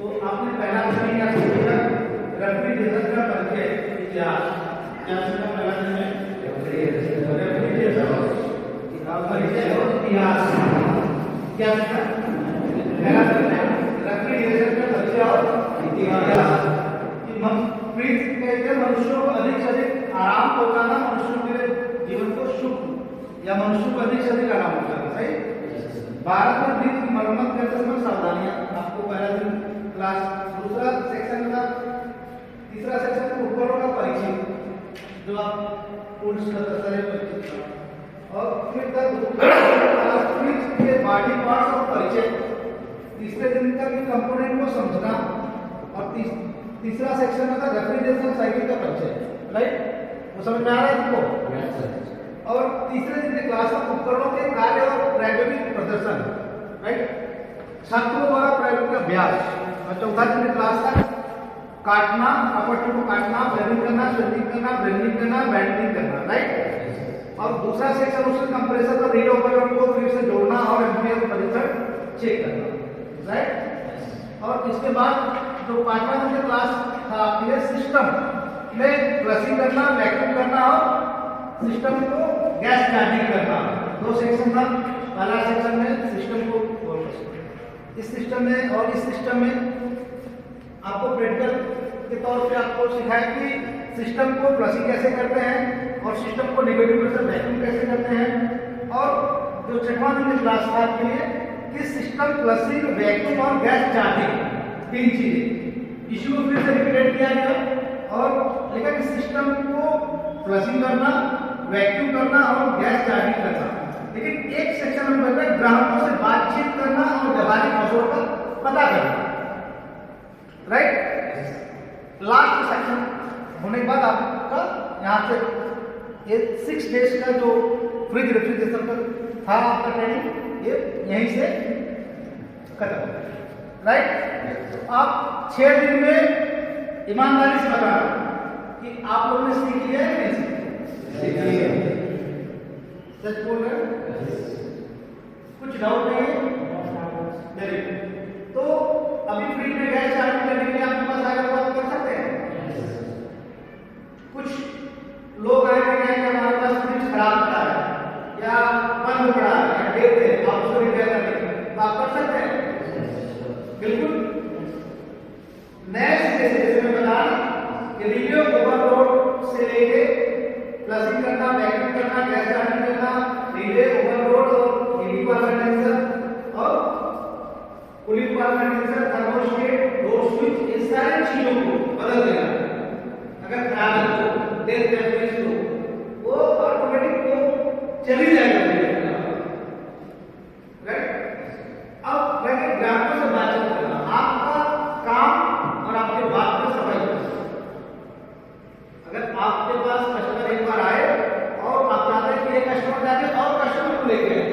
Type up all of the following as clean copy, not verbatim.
तो आपने पहला प्रश्न क्या सोचा? रेफ्रिजरेटर का परिचय इतिहास। क्या सीखा पहला दिन में? रेफ्रिजरेटर का परिचय और इतिहास। क्या सीखा? पहला दिन में रेफ्रिजरेटर का परिचय और इतिहास। कि फ्रिज कहते हैं मनुष्यों को अधिक से अधिक आराम पहुंचाना, मनुष्यों के जीवन को सुख या मनुष्यों को अधिक से अधिक आराम पहुंचाना। सही। भारत में फ्रिज की मरम्मत करते समय सावधानियां आपको पहला दिन क्लास दूसरा सेक्शन का तीसरा सेक्शन में उपकरणों का परिचय जो आप टूल्स का परिचित और फिर तक फ्रिज के बॉडी पार्ट्स और परिचय। तीसरे दिन का भी कंपोनेंट को समझना और तीसरा सेक्शन में था रेफ्रिजरेशन साइकिल का परिचय। राइट, वो समझ में आ रहा है तुमको? और तीसरे दिन की क्लास में उपकरणों के कार्य और प्रायोगिक प्रदर्शन। राइट, छात्रों द्वारा प्रायोगिक अभ्यास। और चौथा दिन की क्लास था काटना, अपवर्ड को काटना, बेरिंग करना, स्वेल्डिंग करना, ब्रेनिंग करना, बैंडिंग करना। राइट, और दूसरा सेक्शन उसके कंप्रेसर और रीड उपकरण को फिर से जोड़ना और एम्पीयर परीक्षण चेक करना। राइट, और इसके बाद जो पांचवा दिन की क्लास था आपके सिस्टम में फ्लशिंग करना, वैक्यूम करना और सिस्टम को गैस चार्जिंग करना। दो सेक्शन था। पहला सेक्शन में सिस्टम को इस सिस्टम में और इस सिस्टम में आपको प्रैक्टिकल के तौर पे आपको सिखाया कि सिस्टम को फ्लशिंग कैसे करते हैं और सिस्टम को नेगेटिव प्रेशर वैक्यूम कैसे करते हैं। और जो छठवां दिन की क्लास था आपके लिए कि सिस्टम फ्लशिंग, वैक्यूम और गैस चार्जिंग, तीन चीजें इश्यू को फिर से रिपीट किया गया। और लेकिन सिस्टम को फ्लशिंग करना, वैक्यूम करना और गैस चार्जिंग करना। लेकिन एक सेक्शन में बताया ग्राहकों से बातचीत करना और व्यावहारिक अवसरों का पता करना। राइट, लास्ट सेक्शन होने के बाद आपका यहाँ से ये 6 डेज का जो फ्रिज रेफ्रिजरेशन का था आपका ट्रेनिंग ये यहीं से खत्म हो गया। राइट, आप 6 दिन में ईमानदारी से बताना कि आप लोगों ने सीख लिया है नहीं सीख लिया? सच बोल रहे हैं? कुछ डाउट नहीं है? Very good. तो अभी फ्रिज में गैस चार्जिंग करने के लिए आपके पास आगे बात कर सकते हैं। कुछ लोग आएंगे कहेंगे हमारे पास फ्रिज खराब पड़ा है या बंद पड़ा है या डेट है, आप उसको रिपेयर करने तो आप कर सकते हैं? बिल्कुल। नए सिरे से जैसे मैं बता कि रिले ओवरलोड से लेके फ्लशिंग करना, वैक्यूम करना, गैस चार्जिंग करना, रिले ओवरलोड और हीटिंग वाला कंडेंसर और कूलिंग वाला कंडेंसर, थर्मोस्टेट, डोर स्विच, इन सारी चीजों को बदल देना। अगर खराब है तो देख फ्रिज को वो ऑटोमेटिक को चली जाएगा। राइट, अब मैंने ग्राहकों से बातचीत करना, आपका काम और आपके बात में समझ। अगर आपके पास कस्टमर एक बार आए और आप चाहते हैं कि एक कस्टमर जाके और कस्टमर को लेके आए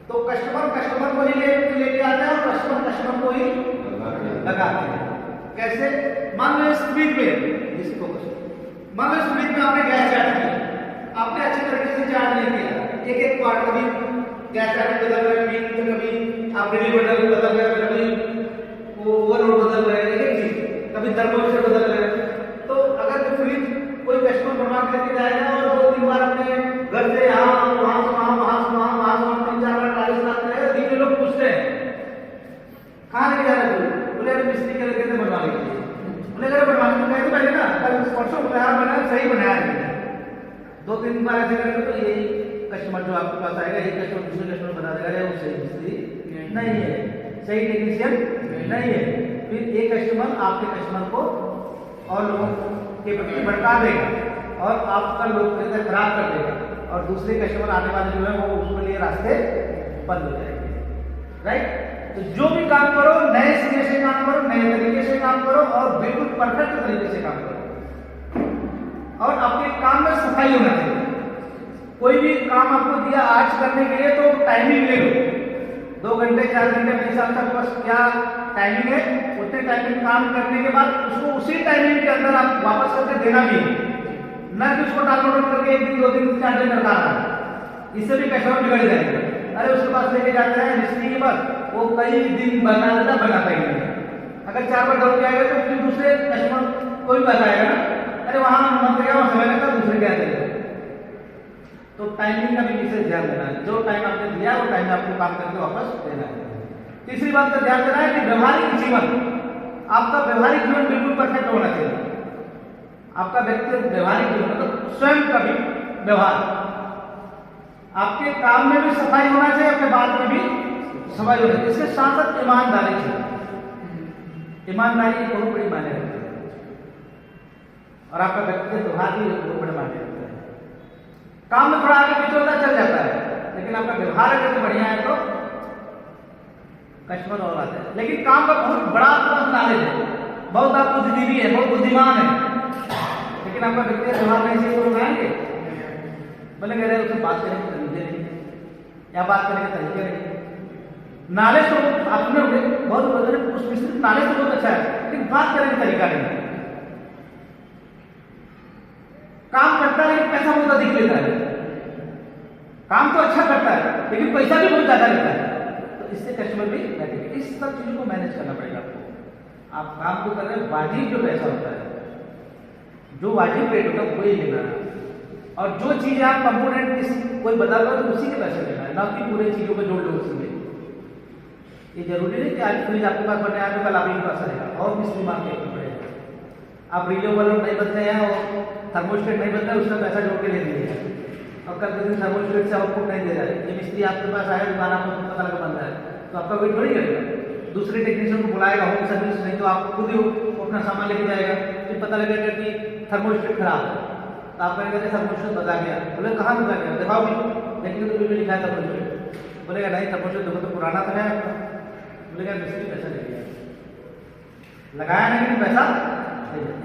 तो कस्टमर को ही लेके आते हैं और कस्टमर को ही लगाते हैं। कैसे? मान लो इस फ्रिज में मान लो इस फ्रिज में आपने गैस चार्ज किया, आपने अच्छी तरीके से चार्ज नहीं किया, एक पार्ट कभी गैस चार्ज बदल रहे हैं, कभी आप रिले बदल रहे हैं, कभी वो ओवरलोड बदल रहे हैं, एक चीज कभी थर्मोस्टेट बदल रहे हैं। तो अगर जो फ्रिज कोई कस्टमर बनवा करके जाएगा और 2-3 बार अपने घर से यहाँ वहां से वहां, वहां से वहां, वहां से वहां 3-4 बार ट्रायल कराते हैं, धीरे लोग पूछते हैं कहाँ लेके जा रहे हो? बोले अरे मिस्त्री के लेके बनवाने के लिए। बोले अगर बनवाने को कहते पहले ना कल परसों तैयार बनाया, सही बनाया है। 2-3 बार ऐसे करेंगे तो यही कस्टमर जो आपके पास आएगा यही कस्टमर दूसरे कस्टमर बता देगा वो सही मिस्त्री नहीं है, सही टेक्नीशियन नहीं है। फिर एक कस्टमर आपके कस्टमर को और लोगों के प्रति भड़का देगा और आपका लोग खराब कर देगा और दूसरे कस्टमर आने वाले जो है वो उसके लिए रास्ते बंद हो जाएंगे। राइट, तो जो भी काम करो नए सिरे से काम करो, नए तरीके से काम करो और बिल्कुल परफेक्ट तरीके से काम करो। और आपके काम में सफाई होना चाहिए। कोई भी काम आपको दिया आज करने के लिए तो टाइमिंग ले लो, 2 घंटे 4 घंटे 20 साल तक बस क्या टाइमिंग है, उतने टाइमिंग काम करने के बाद उसको उसी टाइमिंग के अंदर आप वापस करके देना भी है, न कि उसको डाउनलोड करके 1 दिन 2 दिन 4 दिन करता है। इससे भी कस्टमर बिगड़ जाएगा। अरे उसके पास लेके जाते हैं मिस्त्री के पास, वो कई दिन बनाता ही नहीं। अगर 4 बार दौड़ के आएगा तो फिर दूसरे कस्टमर कोई बताएगा ना, अरे वहां मत गया, वहां समय लगता, दूसरे क्या देगा। तो टाइमिंग का भी विशेष ध्यान देना है। जो टाइम आपने दिया वो टाइम में आपको काम करके वापस देना है। तीसरी बात का ध्यान देना है कि व्यवहारिक जीवन, आपका व्यवहारिक जीवन बिल्कुल परफेक्ट होना चाहिए। आपका व्यक्तिगत व्यवहारिक जीवन मतलब स्वयं का भी व्यवहार, आपके काम में भी सफाई होना चाहिए, आपके बात में भी सफाई होना चाहिए। इसके साथ साथ ईमानदारी चाहिए। ईमानदारी बहुत बड़ी मायने रखती है और आपका व्यक्तिगत व्यवहार भी बहुत बड़े मायने रखता है। काम में थोड़ा आगे पीछे होता चल जाता है, लेकिन आपका व्यवहार अगर बढ़िया है तो कस्टमर और आते हैं। लेकिन काम का बहुत बड़ा आपका नॉलेज है, बहुत आप बुद्धिजीवी है, बहुत बुद्धिमान है, लेकिन आपका व्यक्तिगत व्यवहार नहीं सही तो लोग आएंगे, बोले कह रहे उससे बात करने के तरीके नहीं या बात करने के तरीके नहीं। नॉलेज तो आपने बहुत उस विस्तृत नॉलेज तो बहुत अच्छा है, लेकिन बात करने का तरीका नहीं। काम करता है लेकिन पैसा बहुत अधिक लेता है, काम तो अच्छा करता है लेकिन पैसा भी बहुत ज्यादा लेता है, तो इससे कस्टमर भी बैठेगा। इस सब चीजों को मैनेज करना पड़ेगा आपको। आप काम को कर रहे हैं, वाजिब जो पैसा होता है, जो वाजिब रेट होता है वही लेना है, और जो चीज आप कंपोनेंट कोई बता दो तो उसी के पैसे लेना है, ना कि पूरे चीजों को जोड़ लो उसी में। ये जरूरी नहीं कि आज फ्रिज आपके पास बने आए तो कल आप ही के पास आएगा और मिस्त्री मांग के पड़ेगा। आप रिले बल्ब नहीं बनते हैं और थर्मोस्टेट नहीं बनता है, उसका पैसा जोड़ के ले लीजिए और कल के दिन थर्मोस्टेट से आउटपुट नहीं दे रहा है, ये मिस्त्री आपके पास आया दुकान आपको पता लगा बन रहा है तो आपका वेट थोड़ी करेगा, दूसरे टेक्नीशियन को बुलाएगा होम सर्विस, नहीं तो आप खुद ही अपना सामान लेके जाएगा, फिर पता लगेगा कि थर्मोस्टेट खराब है तो आप कहेंगे थर्मोस्टेट बता गया, बोले कहाँ बता गया, दिखाओ भी, देखेंगे तो बिल्कुल लिखा है थर्मोस्टेट, बोलेगा नहीं थर्मोस्टेट देखो तो पुराना तो है, बोलेगा मिस्त्री पैसा ले लिया, लगाया नहीं लेकिन पैसा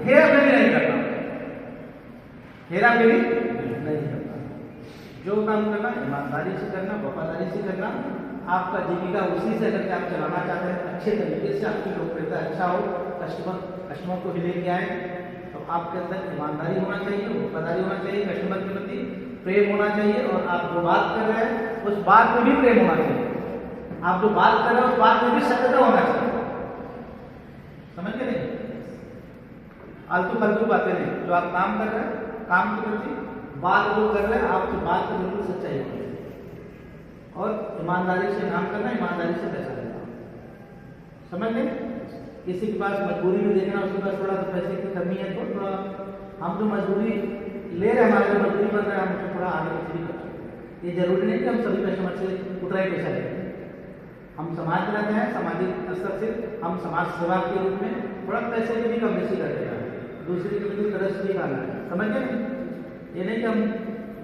हेरा फेरी नहीं करना, हेरा फेरी नहीं करना, जो काम करना ईमानदारी से करना, वफादारी से करना। आपका जीविका उसी से अगर आप चलाना चाहते हैं अच्छे तरीके से, आपकी लोकप्रियता अच्छा हो, कस्टमर को भी लेके आए, तो आपके अंदर ईमानदारी होना चाहिए, वफादारी होना चाहिए, कस्टमर के प्रति प्रेम होना चाहिए, और आप जो बात कर रहे हैं उस बात में भी प्रेम होना चाहिए, आप जो बात कर रहे हैं उस बात में भी सत्यता होना चाहिए। समझ गए नहीं, आलतू फालतू बातें नहीं, जो आप काम कर रहे हैं काम के प्रति बात जो कर रहे हैं आपकी बात तो बिल्कुल सच्चाई होगी, और ईमानदारी से काम करना, ईमानदारी से पैसा लेना। समझ गए, किसी के पास मजबूरी में देखना, उसके पास थोड़ा तो पैसे की कमी है तो थोड़ा हम जो मजबूरी ले रहे हैं, हमारे जो मजबूरी बन रहा है, हम उसको थोड़ा आगे फ्री कर। ये जरूरी नहीं कि हम सभी कस्टमर से उतना ही पैसा लें, हम समाज में रहते हैं, सामाजिक स्तर से हम समाज सेवा के रूप में थोड़ा पैसे की भी कम बेसी करते हैं, दूसरी के भी तरह से भी खाना है। समझ गए, ये नहीं कि हम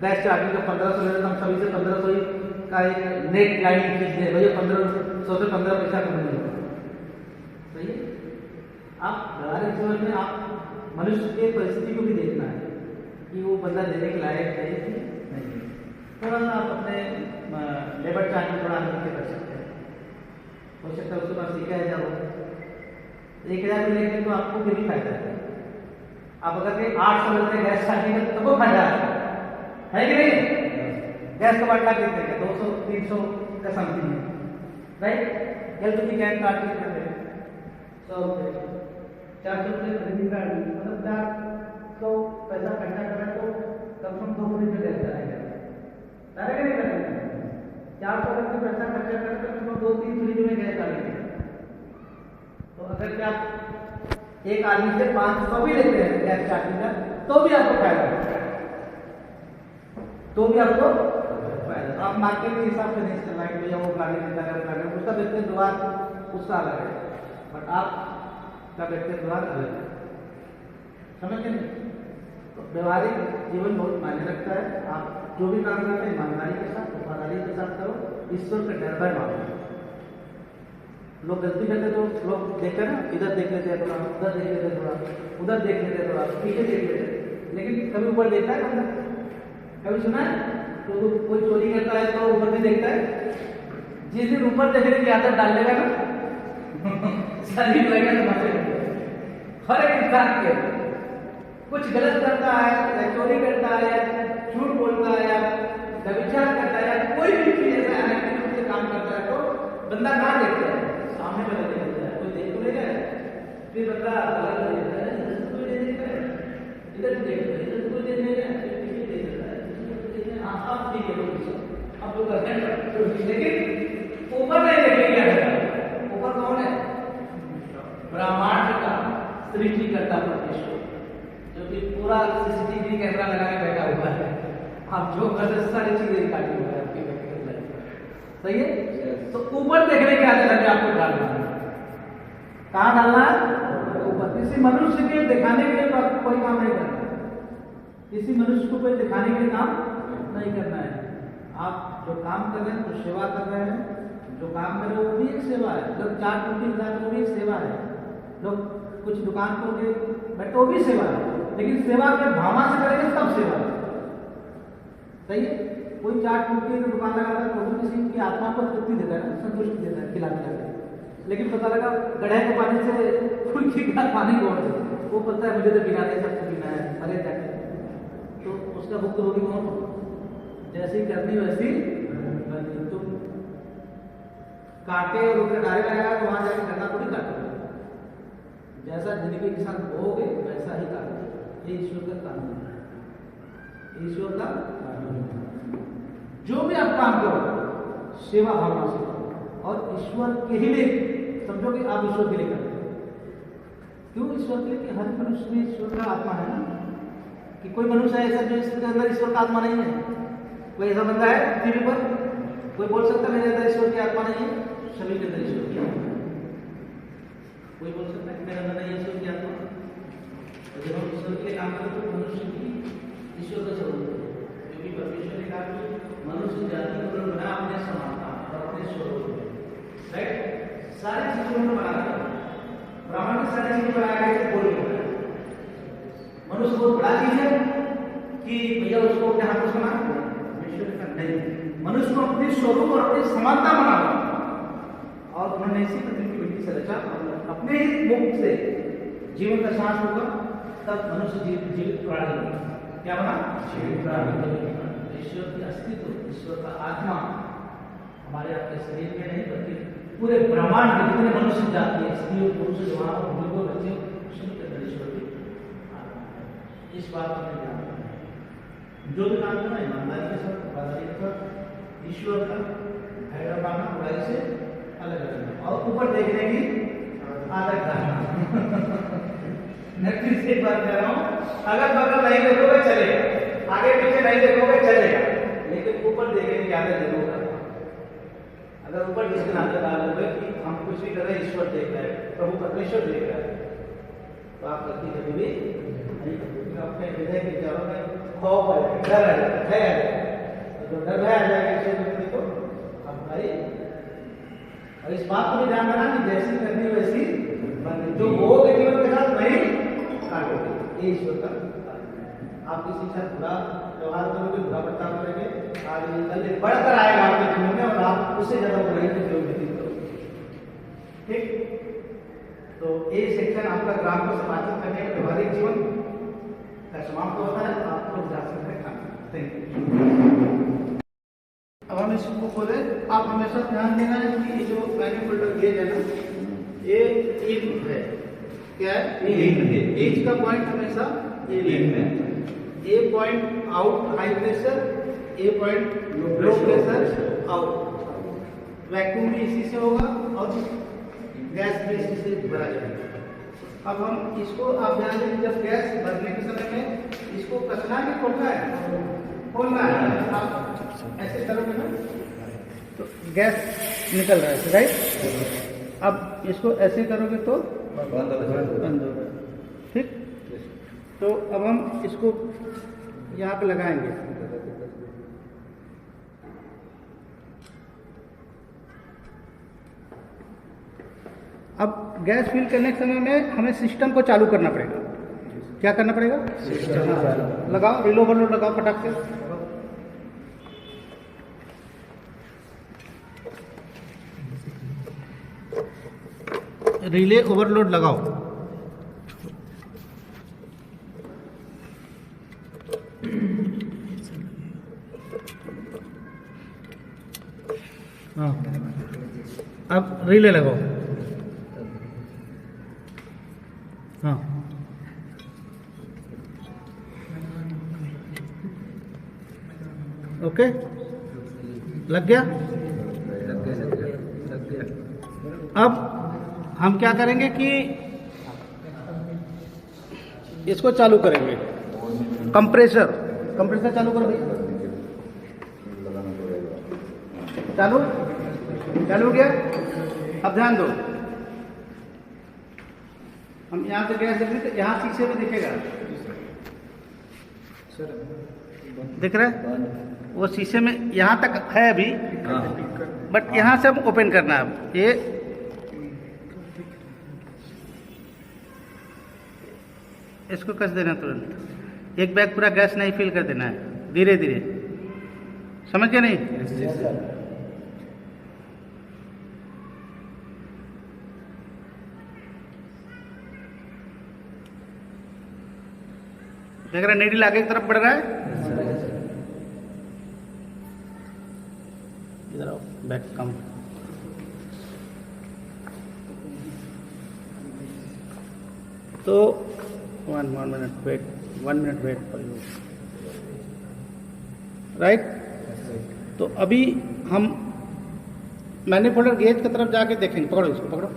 गैस चार्जिंग का 1500 ले रहे, हम सभी से 1500 ही का एक नेट लाइन खींच दे, भैया 1500 से 15 पैसा कम नहीं होगा। सही है, आप व्यवहारिक जीवन में आप मनुष्य के परिस्थिति को भी देखना है कि वो बंदा देने के लायक है कि नहीं। थोड़ा सा आप अपने लेबर चार्ज में थोड़ा नीचे कर सकते हैं, हो सकता है उसके पास 1000 हो, 1000 में लेंगे तो आपको भी फायदा है। आप अगर के 800 लेते हैं गैस चार्जिंग तो वो फायदा है कि नहीं, गैस का बाटला कितने का 200-300 का समथिंग है, राइट। एलपीजी गैस काट के 100 रुपये 400 रुपये खरीदी का, मतलब 400 पैसा खर्चा करें तो कम से कम 2 मिनट में गैस चलाएगा, डालेगा नहीं करेंगे। 400 रुपये पैसा खर्चा करें तो कम 2-3 फ्रिज में गैस डालेंगे। तो अगर क्या एक आदमी से 500 भी लेते हैं गैस चार्जिंग का तो भी आपको फायदा है, तो भी आपको फायदा। आप मार्केट के हिसाब से नहीं चलना है भैया वो गाड़ी कितना कर उसका व्यक्तिगत व्यवहार उसका अलग है, बट आपका व्यक्तिगत व्यवहार अलग है। समझ गए, तो व्यवहारिक जीवन बहुत मायने रखता है। आप जो भी काम करते हैं ईमानदारी के साथ, वफादारी के साथ करो, ईश्वर का डर भय मानो। लोग गलती करते तो लोग देखते ना, इधर देख लेते हैं थोड़ा, उधर देख लेते थोड़ा, उधर देख लेते थोड़ा, पीछे देख लेते, लेकिन कभी ऊपर देखता है बंदा, कभी सुना है तो कोई चोरी करता है तो ऊपर भी देखता है। जिस दिन ऊपर देखने की आदत डाल लेगा ना शरीर लगेगा तो मारे। हर एक इंसान के कुछ गलत करता है या चोरी करता है या झूठ बोलता है या व्यभिचार करता है या कोई भी चीज ऐसा है काम करता है तो बंदा ना देखता है, सामने वाला देखता है, कोई देख तो लेगा फिर बंदा अलग दे देता है, इधर से कोई दे देता है, इधर से देता है, इधर से कोई दे देता है, फिर किसी दे देता है, किसी को आप ठीक है लोग अब लोग करते हैं। लेकिन ऊपर नहीं देखेंगे, ऊपर कौन है? ब्रह्मांड का सृष्टिकर्ता परमेश्वर, जो कि पूरा सीसीटीवी कैमरा लगा के बैठा हुआ है। आप जो कर सारी चीजें रिकॉर्डिंग हो रहा है आपके सही है। तो ऊपर देखने के आधार पे आपको डालना है, कहाँ डालना है? ऊपर। किसी मनुष्य के दिखाने के लिए कोई काम नहीं करना है, किसी मनुष्य को कोई दिखाने के लिए काम नहीं करना है। आप जो काम कर रहे हैं तो सेवा कर रहे हैं, जो काम कर रहे हो वो भी एक सेवा है। लोग चार टूटी खिलाते वो भी एक सेवा है, लोग कुछ दुकान खोल के बैठे वो भी सेवा है। लेकिन सेवा के भावना से करेंगे तब सेवा है, सही है। कोई चाट टूटी दुकान लगाता है तो भी किसी की आत्मा को तृप्ति देता है, संतुष्टि देता है खिलाते हैं। लेकिन पता लगा गड्ढे के पानी से कोई की पानी छोड़ दे, वो पता है मुझे तो पीना है, सबको पीना है, अरे जाके तो उसका भुक्तभोगी कौन? जैसी करनी वैसी बनी। तुम कांटे और ऊपर डाले लगाया तो वहां जाके करना थोड़ी काटोगे, जैसा जिंदगी के साथ बोओगे वैसा ही काटोगे। ये ईश्वर का कानून है, ईश्वर का कानून है। जो भी आप काम करो सेवा भावना से करो और ईश्वर के ही लिए समझो कि आप ईश्वर के लिए करते हो। क्यों ईश्वर के लिए? कि हर मनुष्य में ईश्वर का आत्मा है ना, कि कोई मनुष्य है ऐसा जो इसके अंदर ईश्वर का आत्मा नहीं है। कोई ऐसा बंदा है पृथ्वी पर कोई बोल सकता है मेरे अंदर ईश्वर की आत्मा नहीं है? सभी के अंदर ईश्वर की आत्मा है। कोई बोल सकता है मेरे अंदर नहीं ईश्वर की आत्मा? तो जब हम ईश्वर के लिए काम करते तो मनुष्य की ईश्वर का स्वरूप है, क्योंकि परमेश्वर ने कहा कि मनुष्य जाति को बना अपने समानता और अपने स्वरूप में, राइट? सारी चीजों को बना रखा है, ब्राह्मण की सारी चीजें बनाया गया बोल रहा है। मनुष्य बहुत बड़ा चीज है कि भैया उसको अपने हाथों से बना नहीं, मनुष्य को अपने स्वरूप और अपनी समानता बना और उन्होंने इसी पृथ्वी की मिट्टी से रचा। अपने ही मुख से जीवन का सांस होगा तब मनुष्य जीवित प्राणी होगा। क्या बना? जीवित प्राणी। ईश्वर की अस्तित्व, ईश्वर का आत्मा हमारे आपके शरीर में नहीं बल्कि पूरे ब्रह्मांड में जितने मनुष्य जाति है, स्त्री और पुरुष, जवान और बुजुर्ग, बच्चे, सबके अंदर ईश्वर की आत्मा है। इस बात को ध्यान रखना है। जो भी काम करना ईमानदारी के साथ, वफादारी के साथ, ईश्वर का भैरव मानना, बुराई से अलग रखना और ऊपर देखने की आदत डालना। मैं फिर से एक बात कह रहा हूँ, अगर बगल नहीं देखोगे चलेगा, आगे पीछे नहीं देखोगे चलेगा, लेकिन ऊपर देखने की आदत जरूर करना। अगर ऊपर जिसके नाते डाल दोगे कि हम कुछ भी कर रहे हैं ईश्वर देख रहा है, प्रभु परमेश्वर देख रहा है, तो आप गलती कभी भी नहीं करोगे। अपने हृदय के विचारों में खौफ है, डर है, भय है, तो डर भय आ जाएगा इस व्यक्ति को अब भाई। और इस बात को भी ध्यान रखना कि जैसी करनी वैसी बननी, जो होगे जीवन के साथ वही काटोगे। ये ईश्वर का आप किसी के साथ बुरा व्यवहार करोगे, बुरा बर्ताव करेंगे, आगे कल बढ़कर आएगा आपके जीवन में और आप उससे ज्यादा बुराई के जीवन व्यतीत करोगे। ठीक, तो ये सेक्शन आपका ग्राम को समाजित करने का व्यवहारिक जीवन का समाप्त होता है। आपको जा सकते हैं। Thank you. अब हम इसको खोले। आप हमेशा ध्यान देना है कि ये जो मैनिपुलेटर गेज है ना, ये इन है। क्या है? इन है। एज का पॉइंट हमेशा इन है। A point out high pressure, a point low pressure out. Vacuum भी इसी से होगा और गैस भी इसी से भरा जाएगा। अब हम इसको आप ध्यान दें, जब गैस भरने के समय में इसको कसना है कि खोलना है? खोलना है। आप ऐसे करोगे ना तो गैस निकल रहा है, राइट? अब इसको ऐसे करोगे तो बंद होगा। ठीक, तो अब हम इसको यहाँ पे लगाएंगे। अब गैस फिल करने के समय में हमें सिस्टम को चालू करना पड़ेगा। क्या करना पड़ेगा? सिस्टम लगाओ, रिले ओवरलोड लगाओ फटाक से। रिले ओवरलोड लगाओ। हाँ, अब रिले लगाओ। हाँ ओके, लग गया। अब हम क्या करेंगे कि इसको चालू करेंगे। कंप्रेसर चालू करो भैया। चालू हो गया। अब ध्यान दो, हम यहाँ से गैस देखेंगे तो यहाँ शीशे में दिखेगा, दिख रहा है? वो शीशे में यहाँ तक है अभी, बट यहाँ से हम ओपन करना है। अब ये इसको कस देना तुरंत। एक बैग पूरा गैस नहीं फिल कर देना है, धीरे धीरे, समझ गए नहीं? देख रहे नीडल आगे की तरफ बढ़ रहा है। इधर आओ, बैक कम। तो 1 minute wait for you, right? तो अभी हम मैनिफोल्डर गेज की तरफ जाके देखेंगे। पकड़ो इसको, पकड़ो,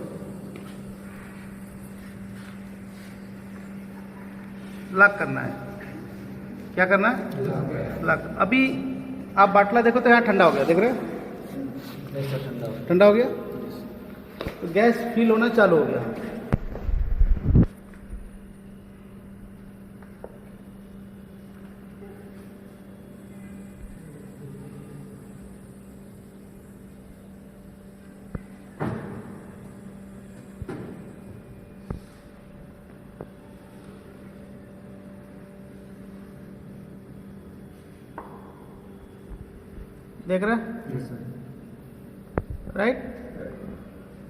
लॉक करना है। क्या करना है? लॉक। अभी आप बाटला देखो तो यहाँ ठंडा हो गया, देख रहे हैं? ठंडा हो गया, तो गैस फिल होना चालू हो गया। देख रहे हैं? राइट।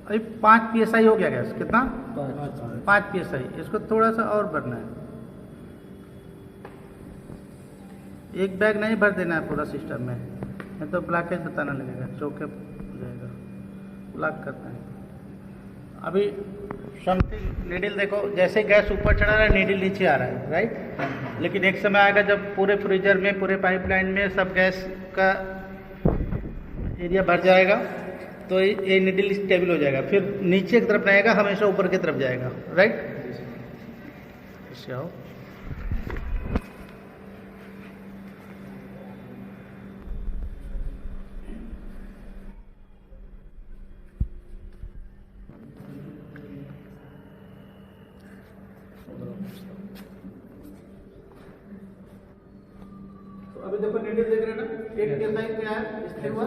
अभी 5 PSI हो गया गैस। कितना? 5 PSI। इसको थोड़ा सा और भरना है। एक बैग नहीं भर देना है पूरा सिस्टम में, नहीं तो ब्लॉकेज बताना लगेगा, चौके हो जाएगा। ब्लॉक करना है। अभी समथिंग नीडल देखो, जैसे गैस ऊपर चढ़ा रहा है नीडल नीचे आ रहा है, राइट? लेकिन एक समय आएगा जब पूरे फ्रीजर में, पूरे पाइपलाइन में सब गैस का एरिया भर जाएगा, तो ये नीडल स्टेबल हो जाएगा, फिर नीचे की तरफ रहेगा, हमेशा ऊपर की तरफ जाएगा, राइट? इससे आओ। तो अभी देखो नीडल देख रहे हैं ना, 1 PSI पे आया, स्थिर हुआ।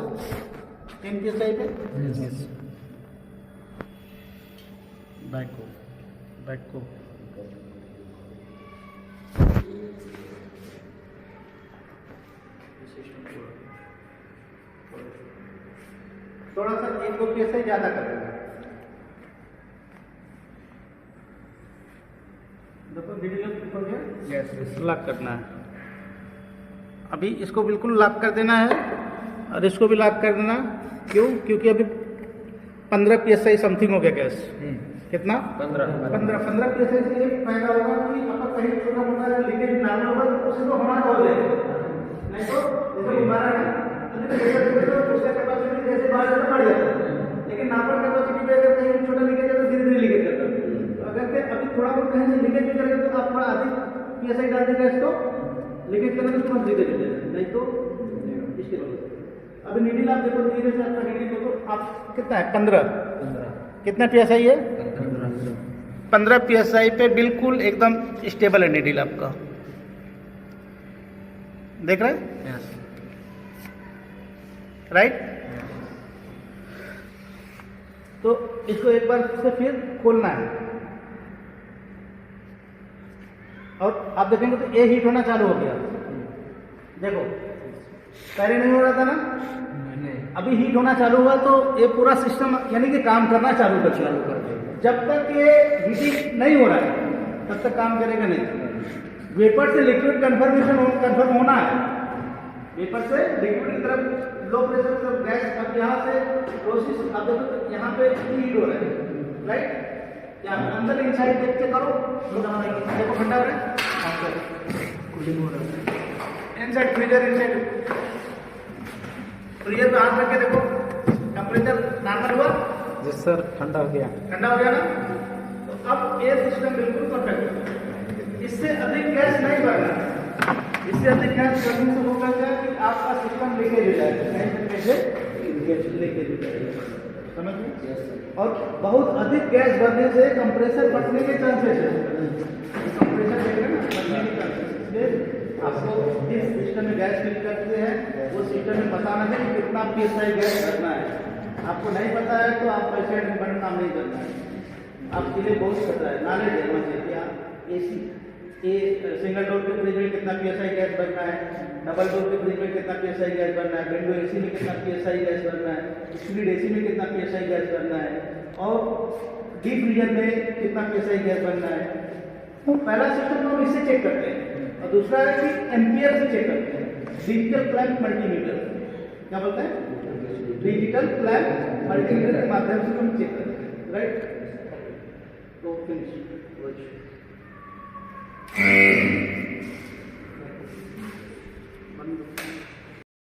10 PSI पे बैक को थोड़ा सा 1-2 PSI ज्यादा कर देना। देखो नीडल लॉक करना है। अभी इसको बिल्कुल लॉक कर देना है और इसको भी लॉक कर देना। क्यों? क्योंकि अभी 15 PSI समथिंग हो गया गैस। कितना? 15 PSI से ये फायदा होगा कि अगर कहीं छोटा मोटा लीकेज नॉर्मल होगा तो उसे तो हमारा हो जाएगा, नहीं तो जैसे हमारा उसका कैपेसिटी जैसे बढ़ जाता बढ़ जाता है, लेकिन नॉर्मल कैपेसिटी पे अगर कहीं छोटा लीकेज है तो धीरे धीरे लीकेज करता है। अगर के अभी थोड़ा बहुत कहीं से लीकेज भी करेगा तो आप थोड़ा अधिक PSI डाल देगा इसको, लीकेज करने में तुरंत लीकेज हो जाएगा, नहीं तो इसके वजह से। अभी नीडल आप देखो, धीरे से आपका नीडल देखो, आप कितना है? 15। कितना PSI है? 15 PSI पे बिल्कुल एकदम स्टेबल है नीडल आपका, देख रहे हैं? राइट। तो इसको एक बार से फिर खोलना है और आप देखेंगे तो ये हीट होना चालू हो गया। देखो पहले नहीं हो रहा था ना, अभी हीट होना चालू हुआ तो ये पूरा सिस्टम यानी कि काम करना चालू कर देगा। जब तक ये हीटिंग नहीं हो रहा है तब तक काम करेगा नहीं। वेपर से लिक्विड कन्फर्म होना है, वेपर से लिक्विड की तरफ लो प्रेशर की तरफ गैस। अब यहाँ से प्रोसेस आप देखो तो यहाँ पे हीट हो रहा है, राइट? या अंदर इनसाइड देख के करो, देखो ठंडा हो रहा है, कूलिंग हो रहा है। इनसाइड फ्रीजर, इनसाइड फ्रीजर पे हाथ रख के देखो, टेम्परेचर नॉर्मल हुआ? जी सर, ठंडा हो गया। ठंडा हो गया ना? तो अब एयर सिस्टम बिल्कुल परफेक्ट है। इससे अधिक गैस नहीं बढ़ना, इससे अधिक गैस बढ़ने से होगा क्या कि आपका सिस्टम लीकेज हो जाएगा, कहीं से गैस लीकेज हो जाएगा, समझ में? और बहुत अधिक गैस बढ़ने से कंप्रेसर फटने के चांसेस है, कंप्रेसर देखेगा ना फटने के चांसेस। इसलिए आपको जिस सिस्टम में गैस फिल करते हैं वो सिस्टम में बताना है कि कितना PSI गैस भरना है। आपको नहीं पता है तो आप पैसे डिपेंड काम नहीं करना है, आपके लिए बहुत खतरा है। नॉलेज है मुझे कि आप AC सिंगल डोर के फ्रिज में कितना PSI गैस भरना है, डबल डोर के फ्रिज में कितना PSI गैस भरना है, विंडो AC में कितना PSI गैस भरना है, स्प्लिट AC में कितना PSI गैस भरना है, और डीप फ्रीजर में कितना PSI गैस भरना है। तो पहला सिस्टम तो हम इससे चेक करते हैं, और दूसरा है कि एम्पियर से चेक करते हैं, डिजिटल क्लैंप मल्टीमीटर। क्या बोलते हैं? डिजिटल क्लैंप मल्टीमीटर के माध्यम से हम चेक करते हैं, राइट? तो फिनिश।